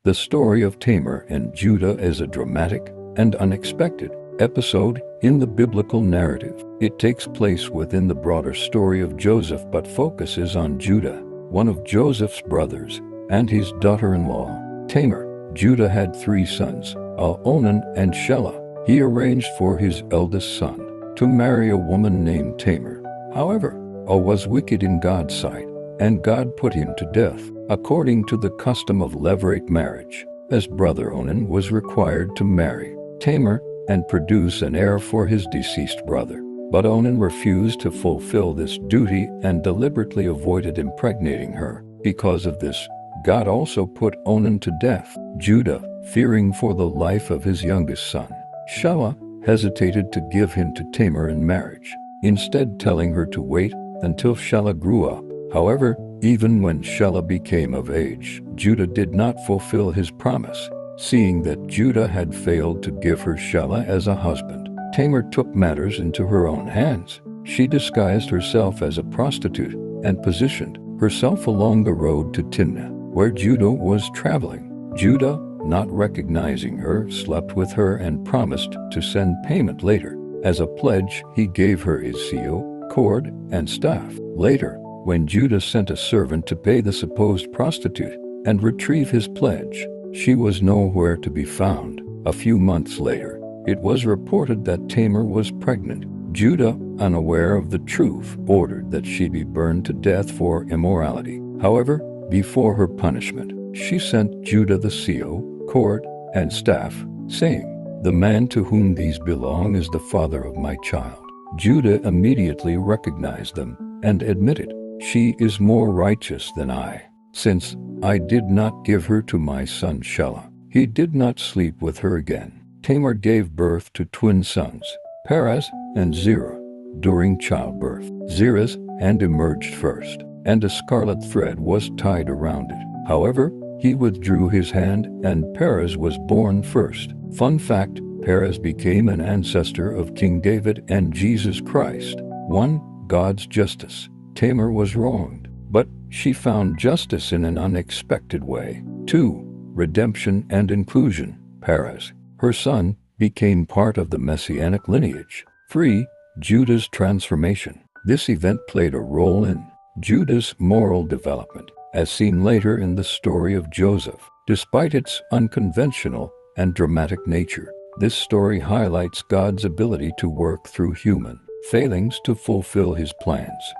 The story of Tamar and Judah is a dramatic and unexpected episode in the biblical narrative. It takes place within the broader story of Joseph but focuses on Judah, one of Joseph's brothers, and his daughter-in-law, Tamar. Judah had 3 sons, Onan and Shelah. He arranged for his eldest son to marry a woman named Tamar. However, was wicked in God's sight, and God put him to death, according to the custom of levirate marriage, as brother Onan was required to marry Tamar and produce an heir for his deceased brother. But Onan refused to fulfill this duty and deliberately avoided impregnating her. Because of this, God also put Onan to death. Judah, fearing for the life of his youngest son, Shelah, hesitated to give him to Tamar in marriage, instead telling her to wait until Shelah grew up. However, even when Shelah became of age, Judah did not fulfill his promise. Seeing that Judah had failed to give her Shelah as a husband, Tamar took matters into her own hands. She disguised herself as a prostitute and positioned herself along the road to Timnah, where Judah was traveling. Judah, not recognizing her, slept with her and promised to send payment later. As a pledge, he gave her his seal, cord, and staff. Later, when Judah sent a servant to pay the supposed prostitute and retrieve his pledge, she was nowhere to be found. A few months later, it was reported that Tamar was pregnant. Judah, unaware of the truth, ordered that she be burned to death for immorality. However, before her punishment, she sent Judah the seal, cord, and staff, saying, "The man to whom these belong is the father of my child." Judah immediately recognized them and admitted, "She is more righteous than I, since I did not give her to my son Shelah." He did not sleep with her again. Tamar gave birth to twin sons, Perez and Zerah. During childbirth, Zerah's hand emerged first, and a scarlet thread was tied around it. However, he withdrew his hand and Perez was born first. Fun fact, Perez became an ancestor of King David and Jesus Christ. 1. God's justice. Tamar was wronged, but she found justice in an unexpected way. 2. Redemption and inclusion. Perez, her son, became part of the messianic lineage. 3. Judah's transformation. This event played a role in Judah's moral development, as seen later in the story of Joseph. Despite its unconventional and dramatic nature, this story highlights God's ability to work through human failings to fulfill his plans.